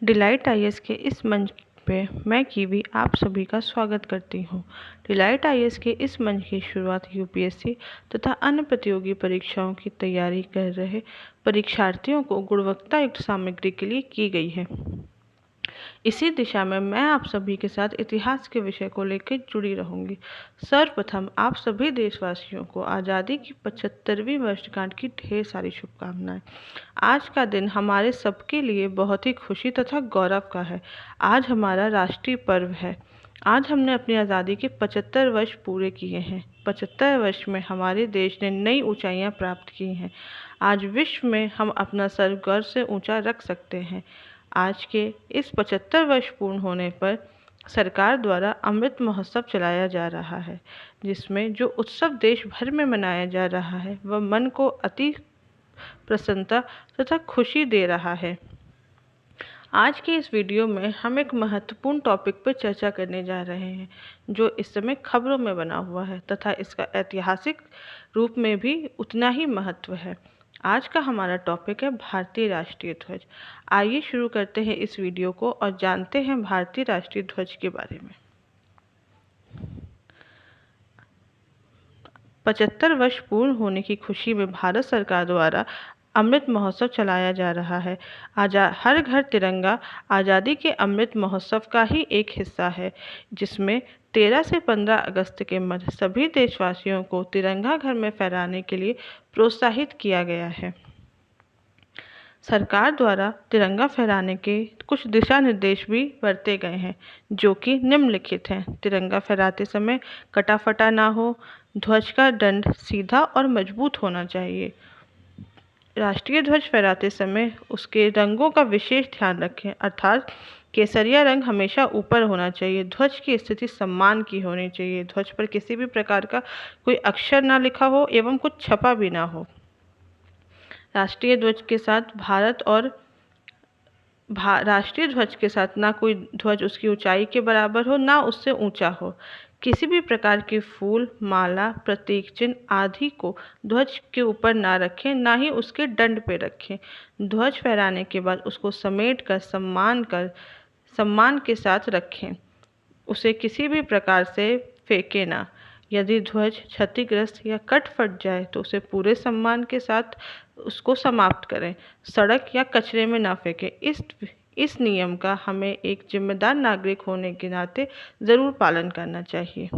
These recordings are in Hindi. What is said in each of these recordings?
डिलाइट आईएएस के इस मंच पे मैं कीवी आप सभी का स्वागत करती हूँ। डिलाइट आईएएस के इस मंच की शुरुआत यूपीएससी तथा अन्य प्रतियोगी परीक्षाओं की तैयारी कर रहे परीक्षार्थियों को गुणवत्तायुक्त सामग्री के लिए की गई है। इसी दिशा में मैं आप सभी के साथ इतिहास के विषय को लेकर जुड़ी रहूंगी। सर्वप्रथम आप सभी देशवासियों को आज़ादी की 75वीं वर्षगांठ की ढेर सारी शुभकामनाएं। आज का दिन हमारे सबके लिए बहुत ही खुशी तथा गौरव का है। आज हमारा राष्ट्रीय पर्व है। आज हमने अपनी आज़ादी के 75 वर्ष पूरे किए हैं। 75 वर्ष में हमारे देश ने नई ऊंचाइयां प्राप्त की हैं। आज विश्व में हम अपना सर गर्व से ऊंचा रख सकते हैं। आज के इस 75 वर्ष पूर्ण होने पर सरकार द्वारा अमृत महोत्सव चलाया जा रहा है, जिसमें जो उत्सव देश भर में मनाया जा रहा है वह मन को अति प्रसन्नता तथा खुशी दे रहा है। आज के इस वीडियो में हम एक महत्वपूर्ण टॉपिक पर चर्चा करने जा रहे हैं, जो इस समय खबरों में बना हुआ है तथा इसका ऐतिहासिक रूप में भी उतना ही महत्व है। आज का हमारा टॉपिक है भारतीय राष्ट्रीय ध्वज। आइए शुरू करते हैं इस वीडियो को और जानते हैं भारतीय राष्ट्रीय ध्वज के बारे में। 75 वर्ष पूर्ण होने की खुशी में भारत सरकार द्वारा अमृत महोत्सव चलाया जा रहा है। हर घर तिरंगा आज़ादी के अमृत महोत्सव का ही एक हिस्सा है, जिसमें 13 से 15 अगस्त के मध्य सभी देशवासियों को तिरंगा घर में फहराने के लिए प्रोत्साहित किया गया है। सरकार द्वारा तिरंगा फहराने के कुछ दिशा निर्देश भी बरते गए हैं, जो कि निम्नलिखित हैं। तिरंगा फहराते समय कटा फटा ना हो। ध्वज का दंड सीधा और मजबूत होना चाहिए। राष्ट्रीय ध्वज फहराते समय उसके रंगों का विशेष ध्यान रखें, अर्थात केसरिया रंग हमेशा ऊपर होना चाहिए। ध्वज की स्थिति सम्मान की होनी चाहिए। ध्वज पर किसी भी प्रकार का कोई अक्षर ना लिखा हो एवं कुछ छपा भी ना हो। राष्ट्रीय ध्वज के साथ राष्ट्रीय ध्वज के साथ ना कोई ध्वज उसकी ऊंचाई के बराबर हो, ना उससे ऊंचा हो। किसी भी प्रकार के फूल, माला, प्रतीक चिन्ह आदि को ध्वज के ऊपर ना रखें, ना ही उसके दंड पे रखें। ध्वज फहराने के बाद उसको समेट कर सम्मान के साथ रखें। उसे किसी भी प्रकार से फेंके ना। यदि ध्वज क्षतिग्रस्त या कट फट जाए तो उसे पूरे सम्मान के साथ उसको समाप्त करें। सड़क या कचरे में ना फेंकें। इस नियम का हमें एक जिम्मेदार नागरिक होने के नाते ज़रूर पालन करना चाहिए।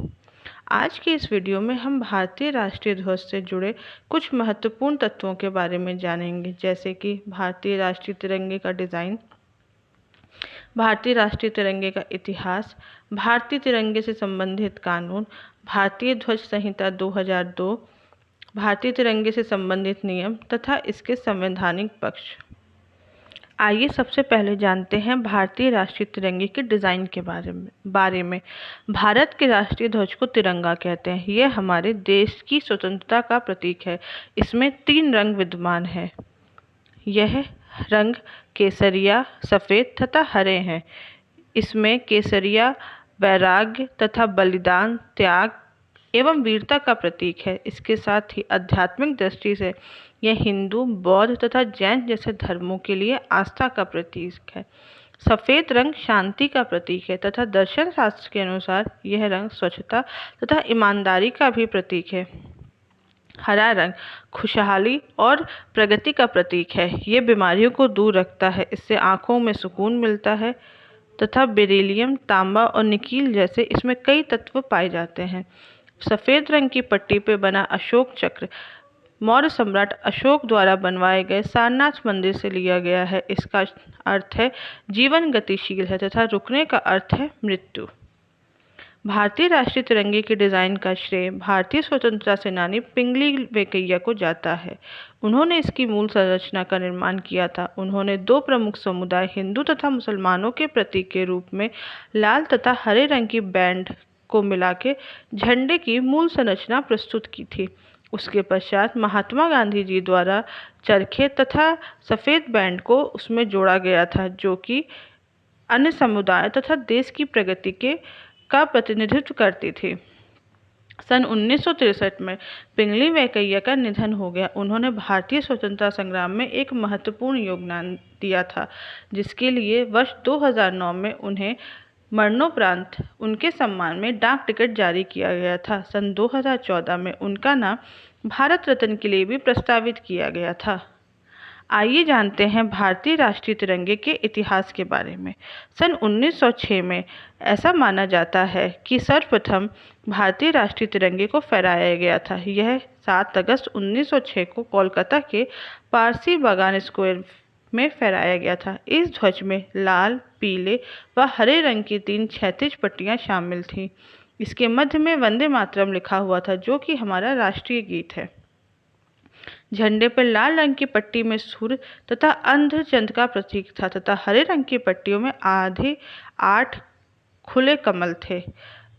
आज के इस वीडियो में हम भारतीय राष्ट्रीय ध्वज से जुड़े कुछ महत्वपूर्ण तत्वों के बारे में जानेंगे, जैसे कि भारतीय राष्ट्रीय तिरंगे का डिज़ाइन, भारतीय राष्ट्रीय तिरंगे का इतिहास, भारतीय तिरंगे से संबंधित कानून, भारतीय ध्वज संहिता 2002, भारतीय तिरंगे से संबंधित नियम तथा इसके संवैधानिक पक्ष। आइए सबसे पहले जानते हैं भारतीय राष्ट्रीय तिरंगे के डिज़ाइन के बारे में। भारत के राष्ट्रीय ध्वज को तिरंगा कहते हैं। यह हमारे देश की स्वतंत्रता का प्रतीक है। इसमें 3 रंग विद्यमान हैं। यह रंग केसरिया, सफ़ेद तथा हरे हैं। इसमें केसरिया वैराग्य तथा बलिदान, त्याग एवं वीरता का प्रतीक है। इसके साथ ही आध्यात्मिक दृष्टि से यह हिंदू, बौद्ध तथा जैन जैसे धर्मों के लिए आस्था का प्रतीक है। सफ़ेद रंग शांति का प्रतीक है तथा दर्शन शास्त्र के अनुसार यह रंग स्वच्छता तथा ईमानदारी का भी प्रतीक है। हरा रंग खुशहाली और प्रगति का प्रतीक है। ये बीमारियों को दूर रखता है। इससे आँखों में सुकून मिलता है तथा बेरिलियम, तांबा और निकील जैसे इसमें कई तत्व पाए जाते हैं। सफ़ेद रंग की पट्टी पर बना अशोक चक्र मौर्य सम्राट अशोक द्वारा बनवाए गए सारनाथ मंदिर से लिया गया है। इसका अर्थ है जीवन गतिशील है तथा रुकने का अर्थ है मृत्यु। भारतीय राष्ट्रीय तिरंगे के डिज़ाइन का श्रेय भारतीय स्वतंत्रता सेनानी पिंगली वेंकैया को जाता है। उन्होंने इसकी मूल संरचना का निर्माण किया था। उन्होंने 2 प्रमुख समुदाय हिंदू तथा मुसलमानों के प्रतीक के रूप में लाल तथा हरे रंग की बैंड को मिला के झंडे की मूल संरचना प्रस्तुत की थी। उसके पश्चात महात्मा गांधी जी द्वारा चरखे तथा सफ़ेद बैंड को उसमें जोड़ा गया था, जो कि अन्य समुदाय तथा देश की प्रगति का प्रतिनिधित्व करती थी। सन 1963 में पिंगली वेंकैया का निधन हो गया। उन्होंने भारतीय स्वतंत्रता संग्राम में एक महत्वपूर्ण योगदान दिया था, जिसके लिए वर्ष 2009 में उन्हें मरणोपरांत उनके सम्मान में डाक टिकट जारी किया गया था। सन 2014 में उनका नाम भारत रत्न के लिए भी प्रस्तावित किया गया था। आइए जानते हैं भारतीय राष्ट्रीय तिरंगे के इतिहास के बारे में। सन 1906 में ऐसा माना जाता है कि सर्वप्रथम भारतीय राष्ट्रीय तिरंगे को फहराया गया था। यह 7 अगस्त 1906 को कोलकाता के पारसी बागान स्क्वायर में फहराया गया था। इस ध्वज में लाल, पीले व हरे रंग की 3 क्षैतिज पट्टियां शामिल थीं। इसके मध्य में वंदे मातरम लिखा हुआ था, जो कि हमारा राष्ट्रीय गीत है। झंडे पर लाल रंग की पट्टी में सूर्य तथा अर्धचंद्र का प्रतीक था तथा हरे रंग की पट्टियों में आधे 8 खुले कमल थे।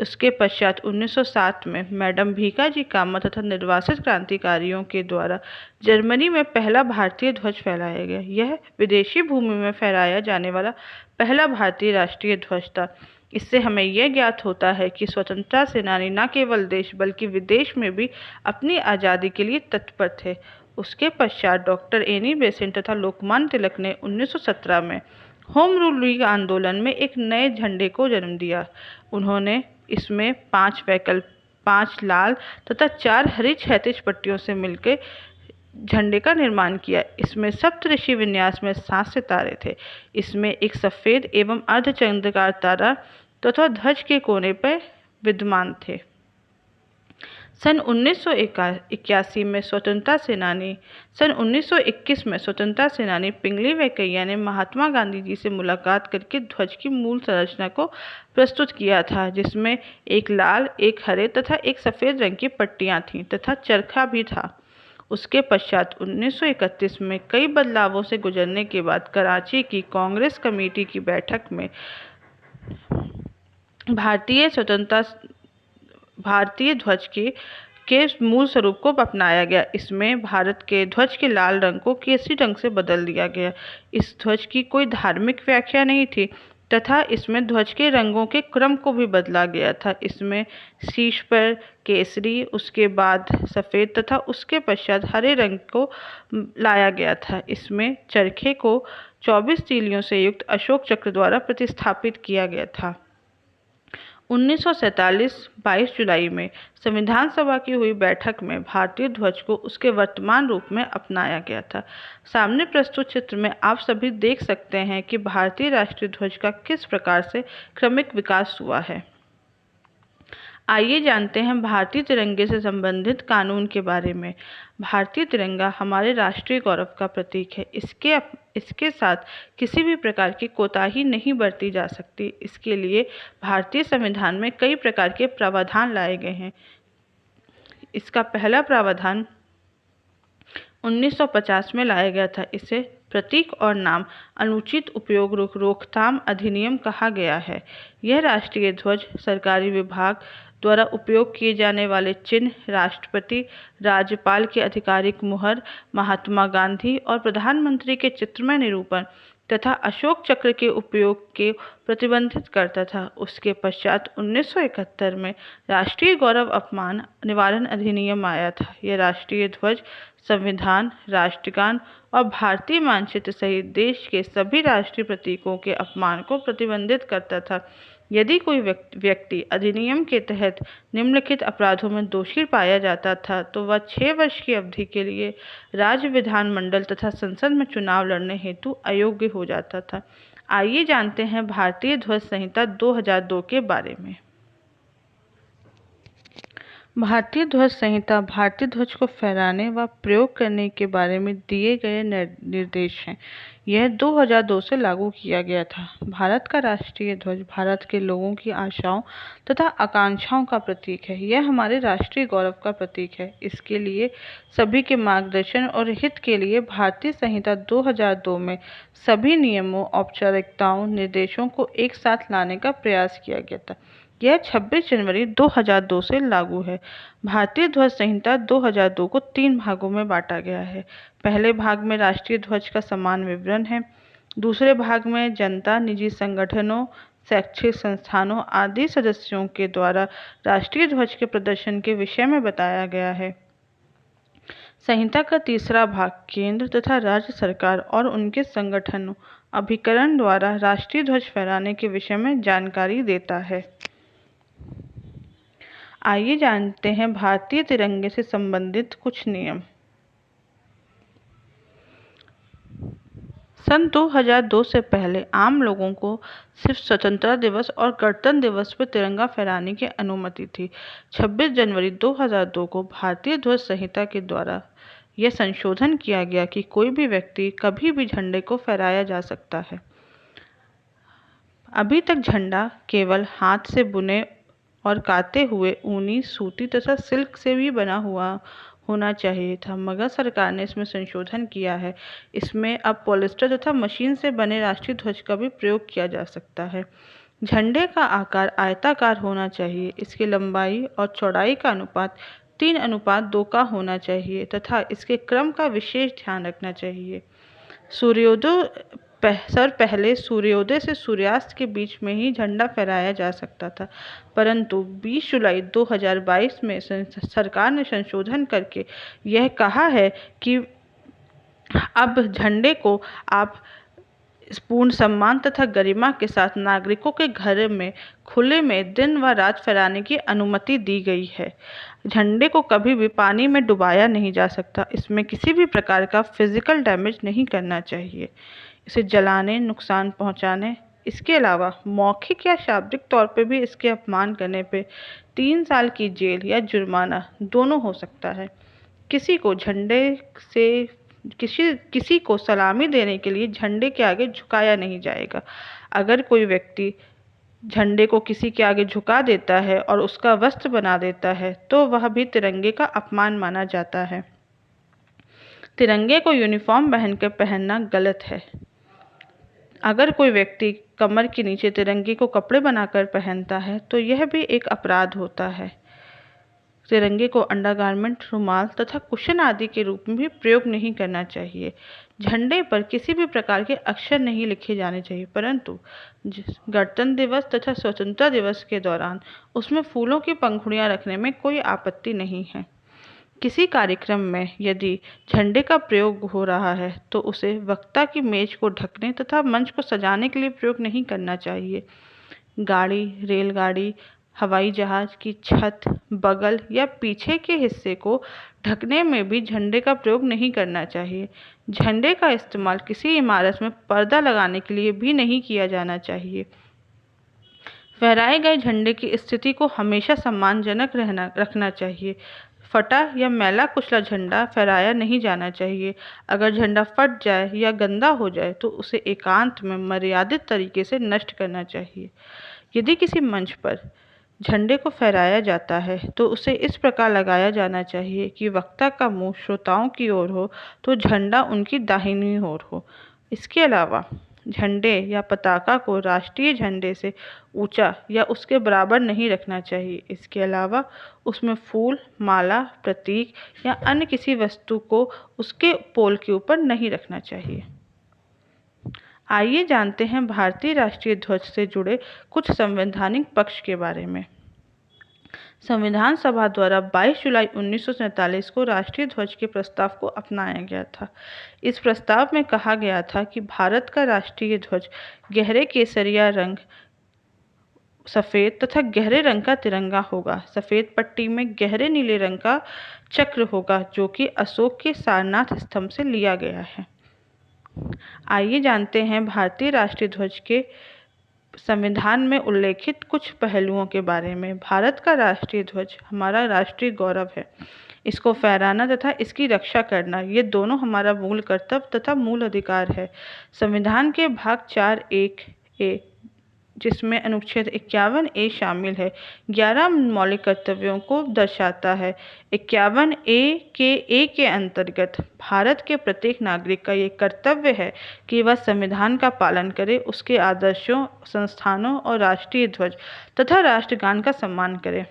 उसके पश्चात 1907 में मैडम भीकाजी कामा तथा निर्वासित क्रांतिकारियों के द्वारा जर्मनी में पहला भारतीय ध्वज फहराया गया। यह विदेशी भूमि में फहराया जाने वाला पहला भारतीय राष्ट्रीय ध्वज था। इससे हमें यह ज्ञात होता है कि स्वतंत्रता सेनानी न केवल देश बल्कि विदेश में भी अपनी आज़ादी के लिए तत्पर थे। उसके पश्चात डॉक्टर एनी बेसेंट तथा लोकमान्य तिलक ने 1917 में होम रूल लीग आंदोलन में एक नए झंडे को जन्म दिया। उन्होंने इसमें 5 लाल तथा 4 हरी क्षैतिज पट्टियों से मिलकर झंडे का निर्माण किया। इसमें सप्तऋषि विन्यास में 7 सितारे थे। इसमें एक सफ़ेद एवं अर्धचंद्राकार तारा तथा ध्वज के कोने पर विद्यमान थे। सन 1921 में स्वतंत्रता सेनानी पिंगली वेंकैया ने महात्मा गांधी जी से मुलाकात करके ध्वज की मूल संरचना को प्रस्तुत किया था, जिसमें एक लाल, एक हरे तथा एक सफ़ेद रंग की पट्टियां थीं तथा चरखा भी था। उसके पश्चात 1931 में कई बदलावों से गुजरने के बाद कराची की कांग्रेस कमेटी की बैठक में भारतीय ध्वज के मूल स्वरूप को अपनाया गया। इसमें भारत के ध्वज के लाल रंग को केसरी रंग से बदल दिया गया। इस ध्वज की कोई धार्मिक व्याख्या नहीं थी तथा इसमें ध्वज के रंगों के क्रम को भी बदला गया था। इसमें शीर्ष पर केसरी, उसके बाद सफ़ेद तथा उसके पश्चात हरे रंग को लाया गया था। इसमें चरखे को 24 तीलियों से युक्त अशोक चक्र द्वारा प्रतिस्थापित किया गया था। 1947 22 जुलाई में संविधान सभा की हुई बैठक में भारतीय ध्वज को उसके वर्तमान रूप में अपनाया गया था। सामने प्रस्तुत चित्र में आप सभी देख सकते हैं कि भारतीय राष्ट्रीय ध्वज का किस प्रकार से क्रमिक विकास हुआ है। आइए जानते हैं भारतीय तिरंगे से संबंधित कानून के बारे में। भारतीय तिरंगा हमारे राष्ट्रीय गौरव का प्रतीक है। इसके साथ किसी भी प्रकार की कोताही नहीं बरती जा सकती। इसके लिए भारतीय संविधान में कई प्रकार के प्रावधान लाए गए हैं। इसका पहला प्रावधान 1950 में लाया गया था। इसे प्रतीक और नाम अनुचित उपयोग रोकथाम अधिनियम कहा गया है। यह राष्ट्रीय ध्वज, सरकारी विभाग द्वारा उपयोग किए जाने वाले चिन्ह, राष्ट्रपति, राज्यपाल की आधिकारिक मुहर, महात्मा गांधी और प्रधानमंत्री के चित्रमय निरूपण तथा अशोक चक्र के उपयोग के प्रतिबंधित करता था। उसके पश्चात 1971 में राष्ट्रीय गौरव अपमान निवारण अधिनियम आया था। यह राष्ट्रीय ध्वज, संविधान, राष्ट्रगान और भारतीय मानचित्र सहित देश के सभी राष्ट्रीय प्रतीकों के अपमान को प्रतिबंधित करता था। यदि कोई व्यक्ति अधिनियम के तहत निम्नलिखित अपराधों में दोषी पाया जाता था तो वह 6 वर्ष की अवधि के लिए राज्य विधानमंडल तथा संसद में चुनाव लड़ने हेतु अयोग्य हो जाता था। आइए जानते हैं भारतीय ध्वज संहिता 2002 के बारे में। भारतीय ध्वज संहिता भारतीय ध्वज को फहराने व प्रयोग करने के बारे में दिए गए निर्देश हैं। यह 2002 से लागू किया गया था। भारत का राष्ट्रीय ध्वज भारत के लोगों की आशाओं तथा आकांक्षाओं का प्रतीक है। यह हमारे राष्ट्रीय गौरव का प्रतीक है। इसके लिए सभी के मार्गदर्शन और हित के लिए भारतीय संहिता 2002 में सभी नियमों, औपचारिकताओं, निर्देशों को एक साथ लाने का प्रयास किया गया था। यह 26 जनवरी 2002 से लागू है। भारतीय ध्वज संहिता 2002 को 3 भागों में बांटा गया है। पहले भाग में राष्ट्रीय ध्वज का समान विवरण है। दूसरे भाग में जनता, निजी संगठनों, शैक्षिक संस्थानों आदि सदस्यों के द्वारा राष्ट्रीय ध्वज के प्रदर्शन के विषय में बताया गया है। संहिता का तीसरा भाग केंद्र तथा राज्य सरकार और उनके संगठनों अभिकरण द्वारा राष्ट्रीय ध्वज फहराने के विषय में जानकारी देता है। आइए जानते हैं भारतीय तिरंगे से संबंधित कुछ नियम। सन 2002 से पहले आम लोगों को सिर्फ स्वतंत्रता दिवस और गणतंत्र दिवस पर तिरंगा फहराने की अनुमति थी। 26 जनवरी 2002 को भारतीय ध्वज संहिता के द्वारा यह संशोधन किया गया कि कोई भी व्यक्ति कभी भी झंडे को फहराया जा सकता है। अभी तक झंडा केवल हाथ से बुने और काते हुए ऊनी, सूती तथा सिल्क से भी बना हुआ होना चाहिए था, मगर सरकार ने इसमें संशोधन किया है। इसमें अब पॉलिस्टर तथा मशीन से बने राष्ट्रीय ध्वज का भी प्रयोग किया जा सकता है। झंडे का आकार आयताकार होना चाहिए। इसकी लंबाई और चौड़ाई का अनुपात 3:2 का होना चाहिए तथा इसके क्रम का विशेष ध्यान रखना चाहिए। पहले सूर्योदय से सूर्यास्त के बीच में ही झंडा फहराया जा सकता था, परंतु 20 जुलाई 2022 में सरकार ने संशोधन करके यह कहा है कि अब झंडे को आप पूर्ण सम्मान तथा गरिमा के साथ नागरिकों के घर में खुले में दिन व रात फहराने की अनुमति दी गई है। झंडे को कभी भी पानी में डुबाया नहीं जा सकता। इसमें किसी भी प्रकार का फिजिकल डैमेज नहीं करना चाहिए, इसे जलाने, नुकसान पहुंचाने, इसके अलावा मौखिक या शाब्दिक तौर पे भी इसके अपमान करने पे 3 साल की जेल या जुर्माना दोनों हो सकता है। किसी को सलामी देने के लिए झंडे के आगे झुकाया नहीं जाएगा। अगर कोई व्यक्ति झंडे को किसी के आगे झुका देता है और उसका वस्त्र बना देता है तो वह भी तिरंगे का अपमान माना जाता है। तिरंगे को यूनिफॉर्म पहनकर पहनना गलत है। अगर कोई व्यक्ति कमर के नीचे तिरंगे को कपड़े बनाकर पहनता है तो यह भी एक अपराध होता है। तिरंगे को अंडरगारमेंट, रुमाल तथा कुशन आदि के रूप में भी प्रयोग नहीं करना चाहिए। झंडे पर किसी भी प्रकार के अक्षर नहीं लिखे जाने चाहिए, परंतु गणतंत्र दिवस तथा स्वतंत्रता दिवस के दौरान उसमें फूलों की पंखुड़ियां रखने में कोई आपत्ति नहीं है। किसी कार्यक्रम में यदि झंडे का प्रयोग हो रहा है तो उसे वक्ता की मेज को ढकने तथा मंच को सजाने के लिए प्रयोग नहीं करना चाहिए। गाड़ी, रेलगाड़ी, हवाई जहाज की छत, बगल या पीछे के हिस्से को ढकने में भी झंडे का प्रयोग नहीं करना चाहिए। झंडे का इस्तेमाल किसी इमारत में पर्दा लगाने के लिए भी नहीं किया जाना चाहिए। फहराए गए झंडे की स्थिति को हमेशा सम्मानजनक रखना चाहिए। फटा या मैला कुचला झंडा फहराया नहीं जाना चाहिए। अगर झंडा फट जाए या गंदा हो जाए तो उसे एकांत में मर्यादित तरीके से नष्ट करना चाहिए। यदि किसी मंच पर झंडे को फहराया जाता है तो उसे इस प्रकार लगाया जाना चाहिए कि वक्ता का मुंह श्रोताओं की ओर हो तो झंडा उनकी दाहिनी ओर हो। इसके अलावा झंडे या पताका को राष्ट्रीय झंडे से ऊंचा या उसके बराबर नहीं रखना चाहिए। इसके अलावा उसमें फूल, माला, प्रतीक या अन्य किसी वस्तु को उसके पोल के ऊपर नहीं रखना चाहिए। आइए जानते हैं भारतीय राष्ट्रीय ध्वज से जुड़े कुछ संवैधानिक पक्ष के बारे में। संविधान सभा द्वारा 22 जुलाई 1947 को राष्ट्रीय ध्वज के प्रस्ताव को अपनाया गया था। इस प्रस्ताव में कहा गया था कि भारत का राष्ट्रीय ध्वज गहरे केसरिया रंग, सफ़ेद तथा गहरे रंग का तिरंगा होगा। सफ़ेद पट्टी में गहरे नीले रंग का चक्र होगा जो कि अशोक के सारनाथ स्तंभ से लिया गया है। आइए जानते हैं भारतीय राष्ट्रीय ध्वज के संविधान में उल्लेखित कुछ पहलुओं के बारे में। भारत का राष्ट्रीय ध्वज हमारा राष्ट्रीय गौरव है। इसको फहराना तथा इसकी रक्षा करना ये दोनों हमारा मूल कर्तव्य तथा मूल अधिकार है। संविधान के भाग 4(1)(a) जिसमें अनुच्छेद 51(a) शामिल है 11 मौलिक कर्तव्यों को दर्शाता है। 51(a) के अंतर्गत भारत के प्रत्येक नागरिक का ये कर्तव्य है कि वह संविधान का पालन करे, उसके आदर्शों, संस्थानों और राष्ट्रीय ध्वज तथा राष्ट्रगान का सम्मान करे।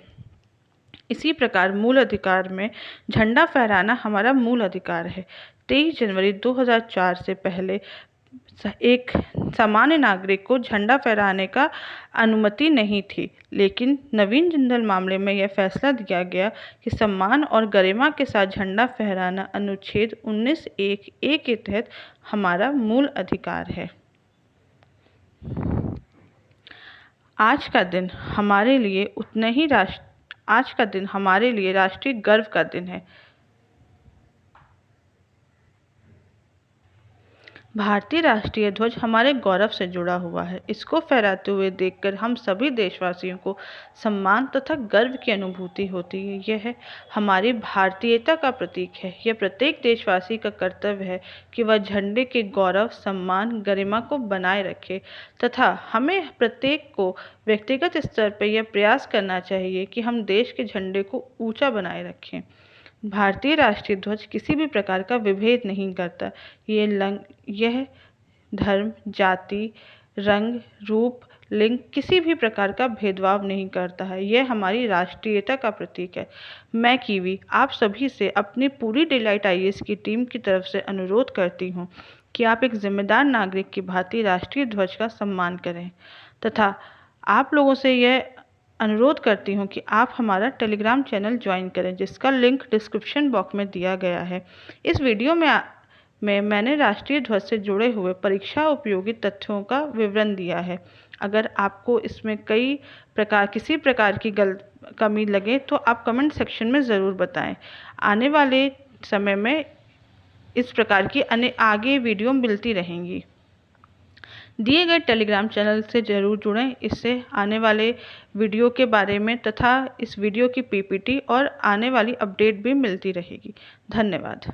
इसी प्रकार मूल अधिकार में झंडा फहराना हमारा मूल अधिकार है। 23 जनवरी 2004 से पहले एक सामान्य नागरिक को झंडा फहराने का अनुमति नहीं थी, लेकिन नवीन जिंदल मामले में यह फैसला दिया गया कि सम्मान और गरिमा के साथ झंडा फहराना अनुच्छेद 19(1)(a) के तहत हमारा मूल अधिकार है। आज का दिन हमारे लिए राष्ट्रीय गर्व का दिन है। भारतीय राष्ट्रीय ध्वज हमारे गौरव से जुड़ा हुआ है। इसको फहराते हुए देखकर हम सभी देशवासियों को सम्मान तथा गर्व की अनुभूति होती है। यह हमारी भारतीयता का प्रतीक है। यह प्रत्येक देशवासी का कर्तव्य है कि वह झंडे के गौरव, सम्मान, गरिमा को बनाए रखे तथा हमें प्रत्येक को व्यक्तिगत स्तर पर यह प्रयास करना चाहिए कि हम देश के झंडे को ऊंचा बनाए रखें। भारतीय राष्ट्रीय ध्वज किसी भी प्रकार का विभेद नहीं करता। यह धर्म, जाति, रंग, रूप, लिंग किसी भी प्रकार का भेदभाव नहीं करता है। यह हमारी राष्ट्रीयता का प्रतीक है। मैं कीवी आप सभी से अपनी पूरी डेलाइट IAS की टीम की तरफ से अनुरोध करती हूँ कि आप एक जिम्मेदार नागरिक की भांति राष्ट्रीय ध्वज का सम्मान करें तथा आप लोगों से यह अनुरोध करती हूँ कि आप हमारा टेलीग्राम चैनल ज्वाइन करें, जिसका लिंक डिस्क्रिप्शन बॉक्स में दिया गया है। इस वीडियो में मैंने राष्ट्रीय ध्वज से जुड़े हुए परीक्षा उपयोगी तथ्यों का विवरण दिया है। अगर आपको इसमें किसी प्रकार की कमी लगे तो आप कमेंट सेक्शन में ज़रूर बताएं। आने वाले समय में इस प्रकार की आगे वीडियो मिलती रहेंगी। दिए गए टेलीग्राम चैनल से ज़रूर जुड़ें। इससे आने वाले वीडियो के बारे में तथा इस वीडियो की PPT और आने वाली अपडेट भी मिलती रहेगी। धन्यवाद।